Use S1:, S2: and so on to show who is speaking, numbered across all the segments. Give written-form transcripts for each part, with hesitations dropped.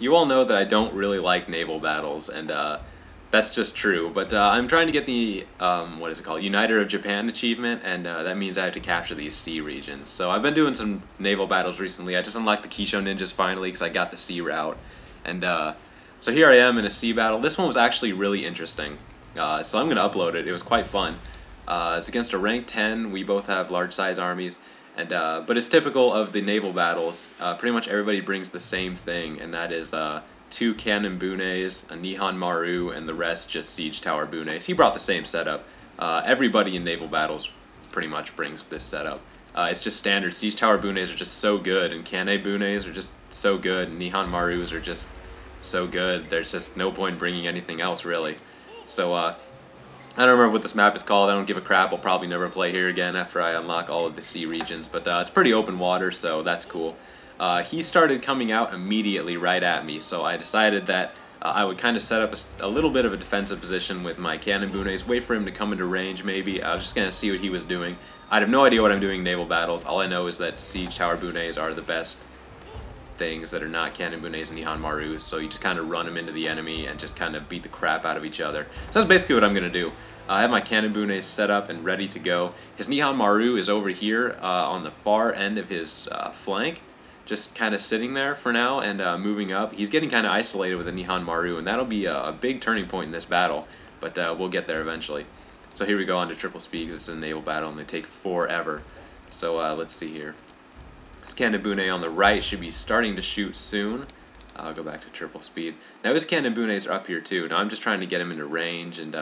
S1: you all know that I don't really like naval battles, and that's just true. But I'm trying to get the what is it called, Uniter of Japan achievement, and that means I have to capture these sea regions. So I've been doing some naval battles recently. I just unlocked the Kisho Ninjas finally because I got the sea route, and so here I am in a sea battle. This one was actually really interesting, so I'm gonna upload it. It was quite fun. It's against a rank 10. We both have large size armies. And, but it's typical of the naval battles. Pretty much everybody brings the same thing, and that is 2 cannon bunes, a Nihon Maru, and the rest just siege tower bunes. He brought the same setup. Everybody in naval battles pretty much brings this setup. It's just standard. Siege tower bunes are just so good, and cannon bunes are just so good, and Nihon Marus are just so good. There's just no point in bringing anything else, really. So, I don't remember what this map is called. I don't give a crap. I'll probably never play here again after I unlock all of the sea regions. But it's pretty open water, so that's cool. He started coming out immediately right at me, so I decided that I would kind of set up a little bit of a defensive position with my cannon bunes, wait for him to come into range maybe. I was just going to see what he was doing. I have no idea what I'm doing in naval battles. All I know is that siege tower bunes are the best things that are not cannon bunes and Nihon Maru, so you just kind of run them into the enemy and just kind of beat the crap out of each other. So that's basically what I'm going to do. I have my cannon bunes set up and ready to go. His Nihon Maru is over here on the far end of his flank, just kind of sitting there for now and moving up. He's getting kind of isolated with the Nihon Maru, and that'll be a big turning point in this battle, but we'll get there eventually. So here we go on to triple speed because it's a naval battle and they take forever. So let's see here. This cannon bune on the right should be starting to shoot soon. I'll go back to triple speed. Now his cannon bunes are up here too. Now I'm just trying to get him into range, and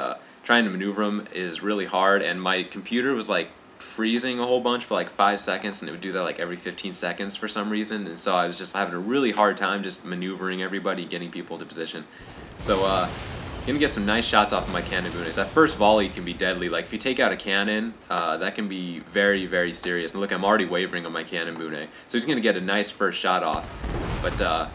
S1: trying to maneuver him is really hard, and my computer was like freezing a whole bunch for like 5 seconds, and it would do that like every 15 seconds for some reason, and so I was just having a really hard time just maneuvering everybody, getting people into position. So gonna get some nice shots off of my cannon bunes. That first volley can be deadly. Like if you take out a cannon, that can be very, very serious. And look, I'm already wavering on my cannon bune, so he's gonna get a nice first shot off. But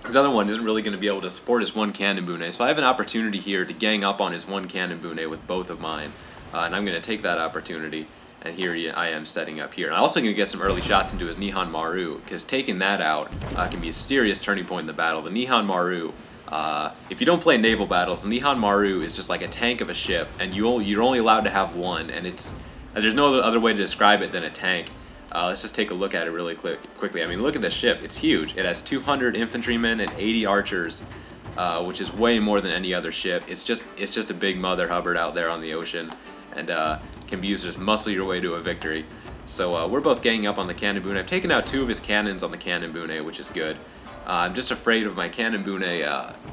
S1: his other one isn't really gonna be able to support his one cannon bune. So I have an opportunity here to gang up on his one cannon bune with both of mine, and I'm gonna take that opportunity. And here I am setting up here. And I'm also going to get some early shots into his Nihon Maru, because taking that out can be a serious turning point in the battle. The Nihon Maru, if you don't play naval battles, the Nihon Maru is just like a tank of a ship, and you're only allowed to have one, and there's no other way to describe it than a tank. Let's just take a look at it really quickly. I mean, look at the ship. It's huge. It has 200 infantrymen and 80 archers, which is way more than any other ship. It's just a big Mother Hubbard out there on the ocean, and can be used to just muscle your way to a victory. So we're both ganging up on the cannon bune. I've taken out 2 of his cannons on the cannon bune, which is good. I'm just afraid of my cannon bune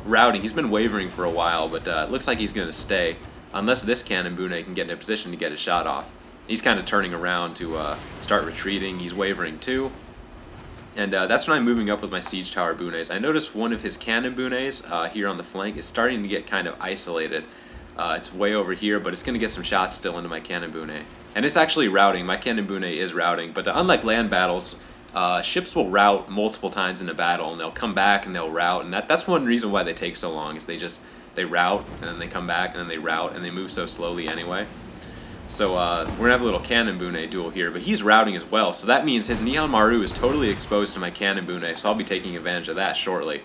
S1: routing. He's been wavering for a while, but it looks like he's going to stay, unless this cannon bune can get in a position to get a shot off. He's kind of turning around to start retreating. He's wavering too. And that's when I'm moving up with my siege tower bunes. I noticed one of his cannon bunes here on the flank is starting to get kind of isolated. It's way over here, but it's going to get some shots still into my cannon bune. And it's actually routing. My cannon bune is routing, but unlike land battles, ships will route multiple times in a battle, and they'll come back and they'll route, and that's one reason why they take so long, is they route, and then they come back, and then they route, and they move so slowly anyway. So we're going to have a little cannon bune duel here, but he's routing as well, so that means his Nihon Maru is totally exposed to my cannon bune, so I'll be taking advantage of that shortly.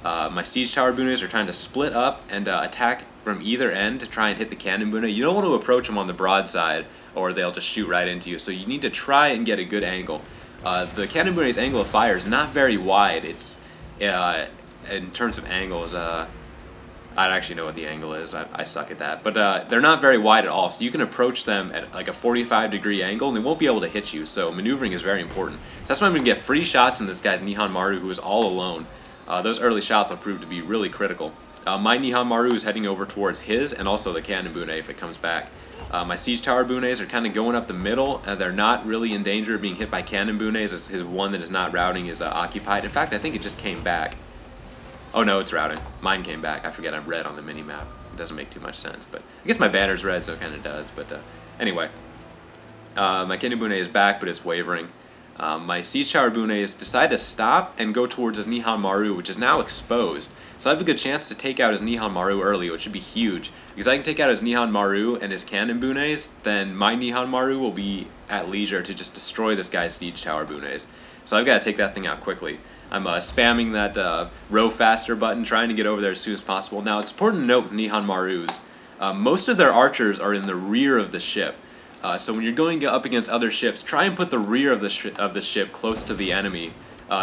S1: My siege tower bunes are trying to split up and attack from either end to try and hit the cannon bune. You don't want to approach them on the broadside, or they'll just shoot right into you, so you need to try and get a good angle. The cannon bune's angle of fire is not very wide. It's in terms of angles, I don't actually know what the angle is. I suck at that, but they're not very wide at all. So you can approach them at like a 45-degree angle, and they won't be able to hit you. So maneuvering is very important. So that's why I'm going to get free shots in this guy's Nihon Maru, who is all alone. Those early shots will prove to be really critical. My Nihon Maru is heading over towards his, and also the cannon bune if it comes back. My siege tower bunes are kind of going up the middle, and they're not really in danger of being hit by cannon bunes, as his one that is not routing is occupied. In fact, I think it just came back. Oh no, it's routing. Mine came back. I forget I'm red on the mini-map. It doesn't make too much sense, but I guess my banner's red, so it kind of does. But anyway, my cannon bune is back, but it's wavering. My siege tower bunes decide to stop and go towards his Nihon Maru, which is now exposed. So I have a good chance to take out his Nihon Maru early, which should be huge. Because I can take out his Nihon Maru and his cannon bunes, then my Nihon Maru will be at leisure to just destroy this guy's siege tower bunes. So I've got to take that thing out quickly. I'm spamming that row faster button, trying to get over there as soon as possible. Now, it's important to note with Nihon Marus, most of their archers are in the rear of the ship. So when you're going up against other ships, try and put the rear of the ship close to the enemy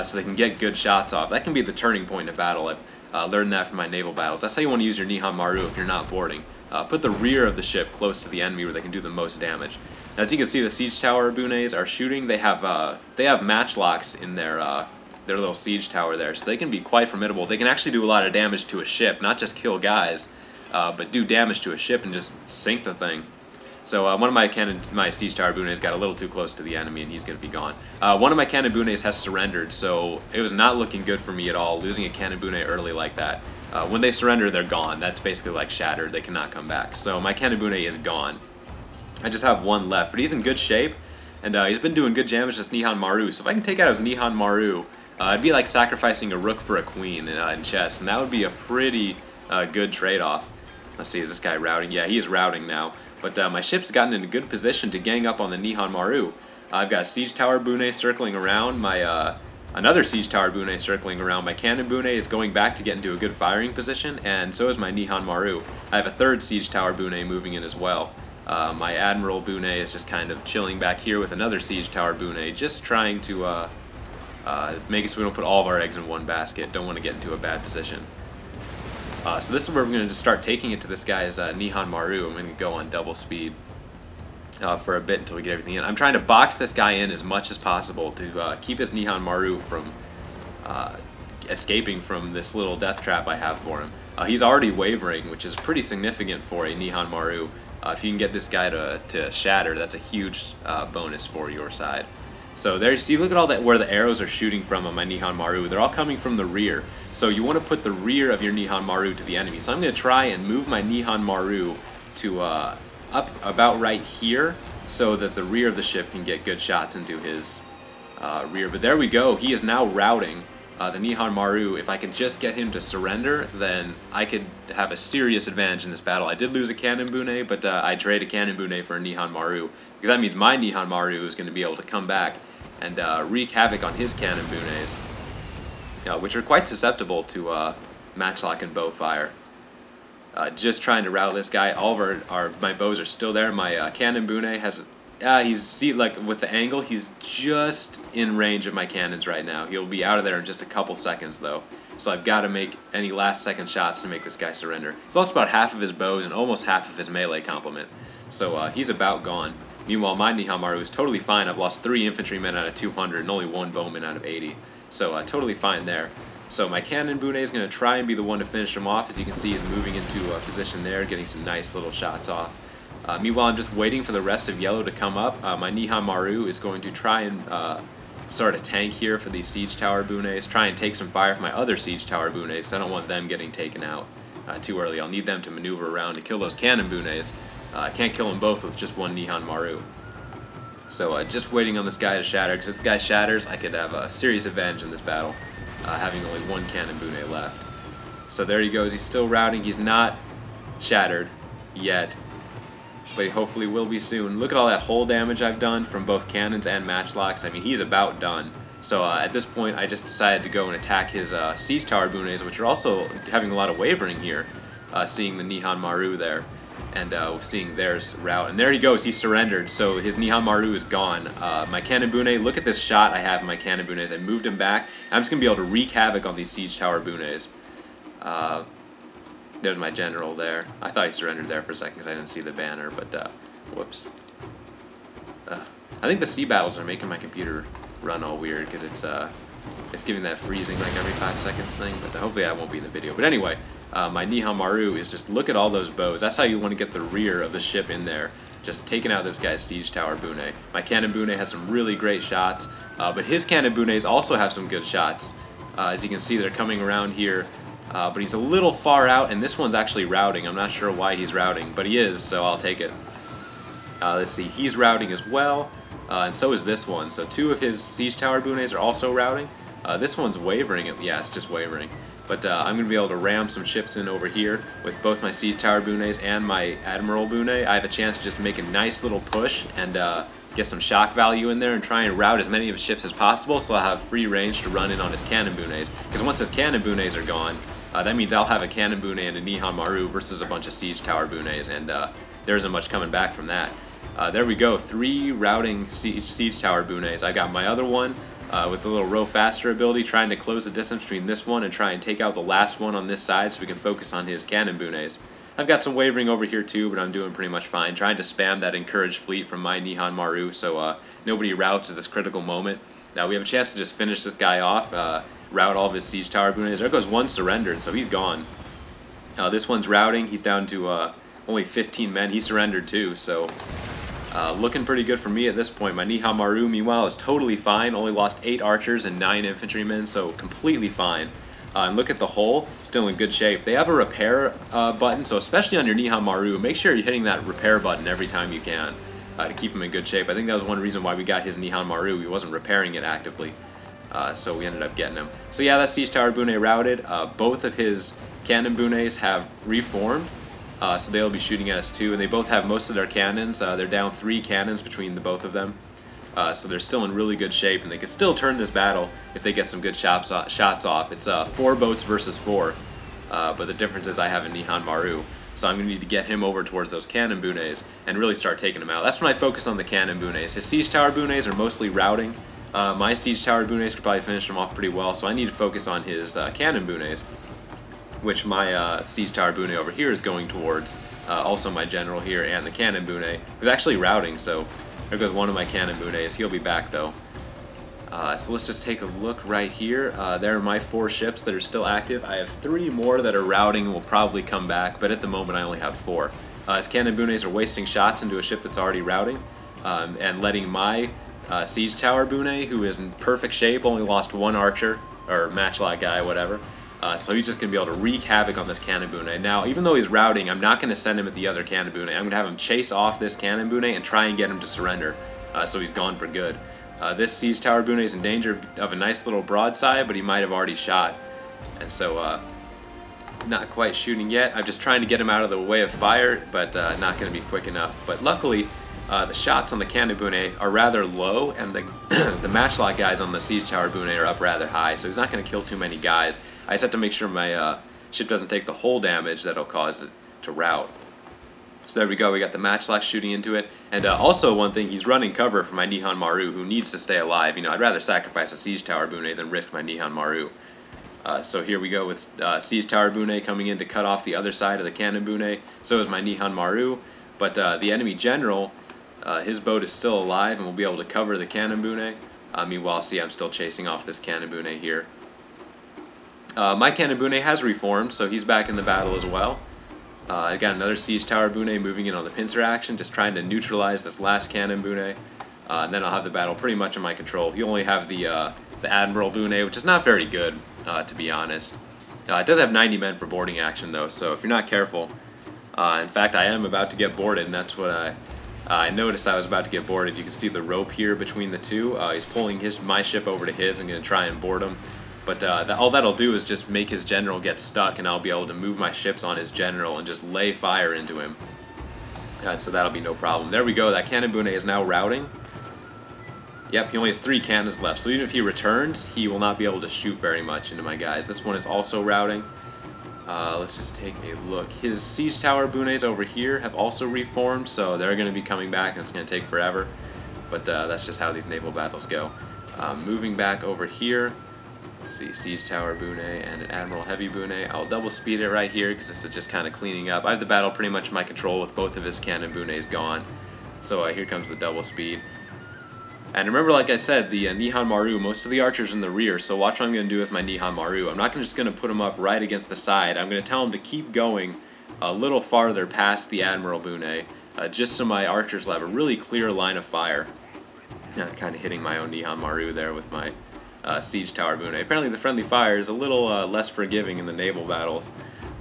S1: so they can get good shots off. That can be the turning point of battle. I've learned that from my naval battles. That's how you want to use your Nihon Maru if you're not boarding. Put the rear of the ship close to the enemy where they can do the most damage. As you can see, the siege tower bunes are shooting. They have matchlocks in their little siege tower there, so they can be quite formidable. They can actually do a lot of damage to a ship, not just kill guys, but do damage to a ship and just sink the thing. So one of my siege tower bunes got a little too close to the enemy, and he's going to be gone. One of my cannon bunes has surrendered, so it was not looking good for me at all, losing a cannon bune early like that. When they surrender, they're gone. That's basically like shattered. They cannot come back. So my cannon bune is gone. I just have one left, but he's in good shape, and he's been doing good damage to this Nihon Maru. So if I can take out his Nihon Maru, it'd be like sacrificing a rook for a queen in chess, and that would be a pretty good trade-off. Let's see, is this guy routing? Yeah, he is routing now. But my ship's gotten in a good position to gang up on the Nihon Maru. I've got a siege tower bune circling around. Another siege tower bune circling around. My cannon bune is going back to get into a good firing position, and so is my Nihon Maru. I have a third siege tower bune moving in as well. My admiral bune is just kind of chilling back here with another siege tower bune, just trying to make it so we don't put all of our eggs in one basket. Don't want to get into a bad position. So this is where we're going to just start taking it to this guy's Nihon Maru. I'm going to go on double speed for a bit until we get everything in. I'm trying to box this guy in as much as possible to keep his Nihon Maru from escaping from this little death trap I have for him. He's already wavering, which is pretty significant for a Nihon Maru. If you can get this guy to shatter, that's a huge bonus for your side. So there you see, look at all that where the arrows are shooting from on my Nihon Maru. They're all coming from the rear. So you want to put the rear of your Nihon Maru to the enemy. So I'm going to try and move my Nihon Maru to up about right here so that the rear of the ship can get good shots into his rear. But there we go. He is now routing the Nihon Maru. If I can just get him to surrender, then I could have a serious advantage in this battle. I did lose a cannon bune, but I trade a cannon bune for a Nihon Maru, because that means my Nihon Maru is going to be able to come back and wreak havoc on his cannon bunes, which are quite susceptible to matchlock and bow fire. Just trying to rattle this guy. All of my bows are still there. My cannon bune has like with the angle, he's just in range of my cannons right now. He'll be out of there in just a couple seconds though. So I've got to make any last second shots to make this guy surrender. He's lost about half of his bows and almost half of his melee complement. So he's about gone. Meanwhile, my Nihon Maru is totally fine. I've lost 3 infantrymen out of 200 and only 1 bowman out of 80. So totally fine there. So my cannon bune is going to try and be the one to finish him off. As you can see, he's moving into a position there, getting some nice little shots off. Meanwhile, I'm just waiting for the rest of yellow to come up. My Nihon Maru is going to try and start a tank here for these siege tower bunes, try and take some fire from my other siege tower bunes, so I don't want them getting taken out too early. I'll need them to maneuver around to kill those cannon bunes. I can't kill them both with just one Nihon Maru. So just waiting on this guy to shatter, because if this guy shatters, I could have a serious advantage in this battle, having only 1 cannon bune left. So there he goes. He's still routing. He's not shattered yet, but he hopefully will be soon. Look at all that hull damage I've done from both cannons and matchlocks. I mean, he's about done. So at this point, I just decided to go and attack his siege tower bunes, which are also having a lot of wavering here, seeing the Nihon Maru there. And seeing theirs route. And there he goes, he surrendered, so his Nihon Maru is gone. My cannon bune, look at this shot I have in my cannon bunes. I moved him back. I'm just going to be able to wreak havoc on these siege tower bunes. There's my general there. I thought he surrendered there for a second because I didn't see the banner, but whoops. I think the sea battles are making my computer run all weird because it's giving that freezing like every 5 seconds thing, but hopefully that won't be in the video. But anyway, my Nihon Maru is just, look at all those bows. That's how you want to get the rear of the ship in there, just taking out this guy's siege tower bune. My cannon bune has some really great shots, but his cannon bunes also have some good shots. As you can see, they're coming around here, but he's a little far out, and this one's actually routing. I'm not sure why he's routing, but he is, so I'll take it. Let's see, he's routing as well, and so is this one. So 2 of his siege tower bunes are also routing. This one's wavering. Yeah, it's just wavering. But I'm going to be able to ram some ships in over here with both my siege tower bunes and my admiral bune. I have a chance to just make a nice little push and get some shock value in there and try and rout as many of his ships as possible, so I'll have free range to run in on his cannon bunes. Because once his cannon bunes are gone, that means I'll have a cannon bune and a Nihon Maru versus a bunch of siege tower bunes, and there isn't much coming back from that. There we go, 3 routing siege tower bunes. I got my other one with a little row faster ability, trying to close the distance between this one and try and take out the last one on this side so we can focus on his cannon bunes. I've got some wavering over here too, but I'm doing pretty much fine, trying to spam that encouraged fleet from my Nihon Maru so nobody routs at this critical moment. Now we have a chance to just finish this guy off, rout all of his siege tower bunes. There goes one surrendered, so he's gone. This one's routing. He's down to only 15 men. He surrendered too, so looking pretty good for me at this point. My Nihon Maru, meanwhile, is totally fine. Only lost 8 archers and 9 infantrymen, so completely fine. And look at the hull, still in good shape. They have a repair button, so especially on your Nihon Maru, make sure you're hitting that repair button every time you can to keep him in good shape. I think that was one reason why we got his Nihon Maru. He wasn't repairing it actively. So we ended up getting him. So yeah, that siege tower bune routed. Both of his cannon bunes have reformed, so they'll be shooting at us too. And they both have most of their cannons. They're down 3 cannons between the both of them. So they're still in really good shape, and they can still turn this battle if they get some good shots off. It's 4 boats versus 4, but the difference is I have a Nihon Maru. So I'm going to need to get him over towards those cannon bunes and really start taking them out. That's when I focus on the cannon bunes. His siege tower bunes are mostly routing. My siege tower bunes could probably finish him off pretty well, so I need to focus on his cannon bunes, which my siege tower bune over here is going towards. Also my general here and the cannon bune was actually routing, so there goes one of my cannon bunes. He'll be back though. So let's just take a look right here. There are my 4 ships that are still active. I have 3 more that are routing and will probably come back, but at the moment I only have 4. His cannon bunes are wasting shots into a ship that's already routing, and letting my siege tower bune, who is in perfect shape, only lost 1 archer, or matchlock guy, whatever. So he's just going to be able to wreak havoc on this cannon bune. Now, even though he's routing, I'm not going to send him at the other cannon bune. I'm going to have him chase off this cannon bune and try and get him to surrender, so he's gone for good. This siege tower bune is in danger of a nice little broadside, but he might have already shot. And so, not quite shooting yet. I'm just trying to get him out of the way of fire, but not going to be quick enough. But luckily, the shots on the cannon bune are rather low, and the, the matchlock guys on the siege tower bune are up rather high, so he's not going to kill too many guys. I just have to make sure my ship doesn't take the hull damage that'll cause it to rout. So there we go, we got the matchlock shooting into it. And also one thing, he's running cover for my Nihon Maru, who needs to stay alive. You know, I'd rather sacrifice a siege tower bune than risk my Nihon Maru. So here we go with siege tower bune coming in to cut off the other side of the cannon bune. So is my Nihon Maru, but the enemy general, his boat is still alive and will be able to cover the cannon bune. Meanwhile, see, I'm still chasing off this cannon bune here. My cannon bune has reformed, so he's back in the battle as well. I got another siege tower bune moving in on the pincer action, just trying to neutralize this last cannon bune. And then I'll have the battle pretty much in my control. He only have the admiral bune, which is not very good, to be honest. It does have 90 men for boarding action though, so if you're not careful, in fact I am about to get boarded, and that's what I noticed. I was about to get boarded. You can see the rope here between the two. He's pulling my ship over to his. I'm going to try and board him. But all that'll do is just make his general get stuck, and I'll be able to move my ships on his general and just lay fire into him. So that'll be no problem. There we go. That cannon bune is now routing. Yep, he only has 3 cannons left. So even if he returns, he will not be able to shoot very much into my guys. This one is also routing. Let's just take a look. His siege tower bunes over here have also reformed, so they're going to be coming back, and it's going to take forever. But that's just how these naval battles go. Moving back over here. Let's see, siege tower bune and an admiral heavy bune. I'll double speed it right here because this is just kind of cleaning up. I have the battle pretty much in my control with both of his cannon bunes gone. So here comes the double speed. And remember, like I said, the Nihon Maru, most of the archers in the rear, so watch what I'm going to do with my Nihon Maru. I'm not just going to put him up right against the side. I'm going to tell him to keep going a little farther past the admiral bune, just so my archers will have a really clear line of fire. Kind of hitting my own Nihon Maru there with my siege tower bune. Apparently the friendly fire is a little less forgiving in the naval battles,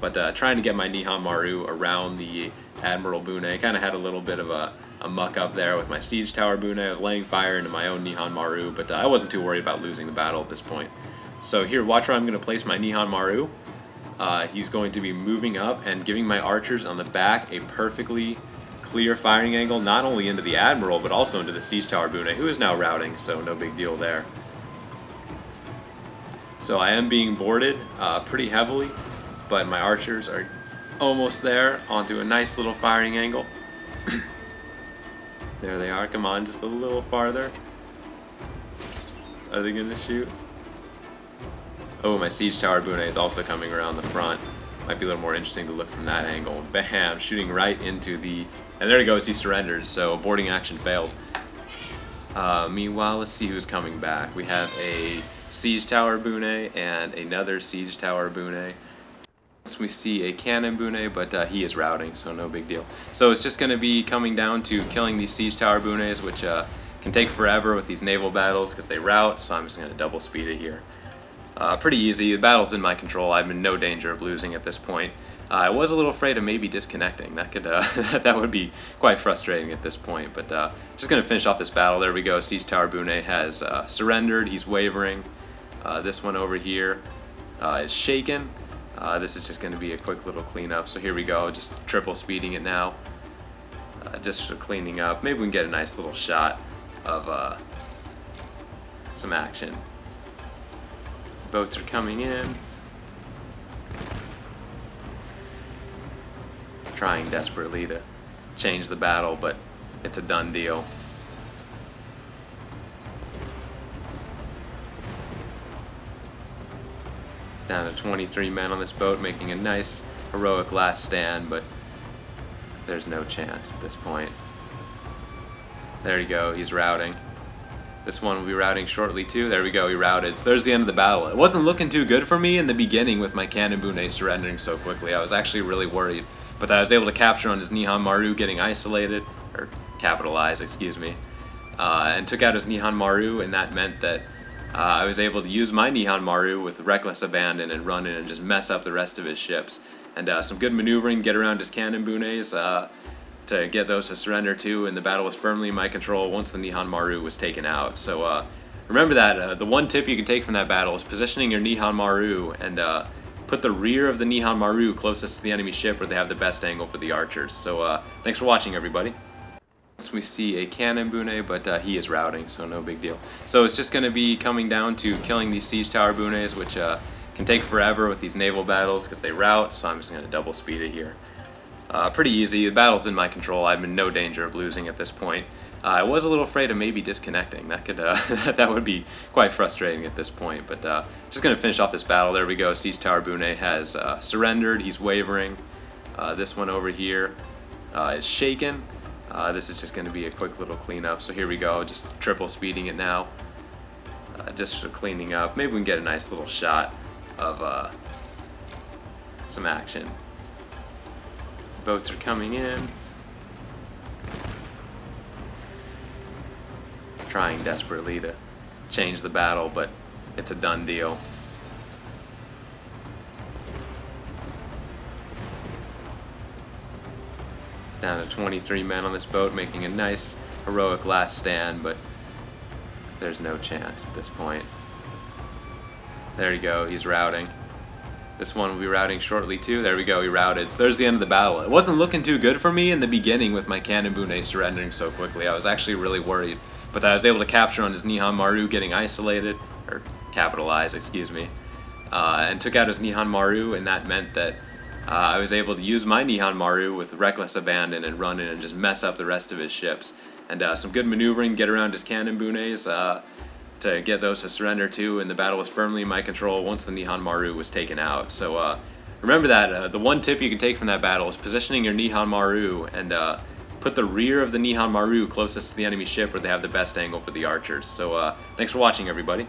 S1: but trying to get my Nihon Maru around the admiral bune. Kind of had a little bit of a muck up there with my siege tower bune. I was laying fire into my own Nihon Maru, but I wasn't too worried about losing the battle at this point. So here, watch where I'm going to place my Nihon Maru. He's going to be moving up and giving my archers on the back a perfectly clear firing angle, not only into the Admiral, but also into the Siege Tower Bune, who is now routing, so no big deal there. So I am being boarded pretty heavily, but my archers are almost there onto a nice little firing angle. There they are, come on, just a little farther. Are they going to shoot? Oh, my Siege Tower Bune is also coming around the front. Might be a little more interesting to look from that angle. Bam! Shooting right into the... And there he goes, he surrendered, so boarding action failed. Meanwhile, let's see who's coming back. We have a Siege Tower Bune and another Siege Tower Bune. We see a cannon Bune, but he is routing, so no big deal. So it's just going to be coming down to killing these Siege Tower Bunes, which can take forever with these naval battles because they route, so I'm just going to double speed it here. Pretty easy. The battle's in my control. I'm in no danger of losing at this point. I was a little afraid of maybe disconnecting. That could that would be quite frustrating at this point. But just going to finish off this battle. There we go. Siege Tower Bune has surrendered. He's wavering. This one over here is shaken. This is just going to be a quick little cleanup. So here we go. Just triple speeding it now. Just for cleaning up. Maybe we can get a nice little shot of some action. Boats are coming in. Trying desperately to change the battle, but it's a done deal. Down to 23 men on this boat, making a nice heroic last stand, but there's no chance at this point. There you go, he's routing. This one will be routing shortly too. There we go, he routed. So there's the end of the battle. It wasn't looking too good for me in the beginning with my cannon Bune surrendering so quickly. I was actually really worried. But I was able to capture on his Nihon Maru getting isolated, or capitalized, excuse me, and took out his Nihon Maru, and that meant that I was able to use my Nihon Maru with reckless abandon and run in and just mess up the rest of his ships. And some good maneuvering, get around his cannon Bunes, to get those to surrender too, and the battle was firmly in my control once the Nihon Maru was taken out. So remember that, the one tip you can take from that battle is positioning your Nihon Maru and put the rear of the Nihon Maru closest to the enemy ship where they have the best angle for the archers. So thanks for watching, everybody. We see a cannon Bune, but he is routing, so no big deal. So it's just going to be coming down to killing these Siege Tower Bunes, which can take forever with these naval battles because they route, so I'm just going to double speed it here. Pretty easy. The battle's in my control. I'm in no danger of losing at this point. I was a little afraid of maybe disconnecting. That could that would be quite frustrating at this point. But just going to finish off this battle. There we go. Siege Tower Bune has surrendered. He's wavering. This one over here is shaken. This is just going to be a quick little cleanup. So here we go. Just triple speeding it now. Just for cleaning up. Maybe we can get a nice little shot of some action. Boats are coming in. Trying desperately to change the battle, but it's a done deal. Down to 23 men on this boat, making a nice heroic last stand, but there's no chance at this point. There you go, he's routing. This one will be routing shortly too. There we go, he routed. So there's the end of the battle. It wasn't looking too good for me in the beginning with my cannon Bune surrendering so quickly. I was actually really worried. But I was able to capture on his Nihon Maru getting isolated, or capitalized, excuse me, and took out his Nihon Maru, and that meant that I was able to use my Nihon Maru with reckless abandon and run in and just mess up the rest of his ships. And some good maneuvering, get around his cannon Bunes, to get those to surrender too, and the battle was firmly in my control once the Nihon Maru was taken out. So remember that, the one tip you can take from that battle is positioning your Nihon Maru and put the rear of the Nihon Maru closest to the enemy ship where they have the best angle for the archers. So thanks for watching, everybody.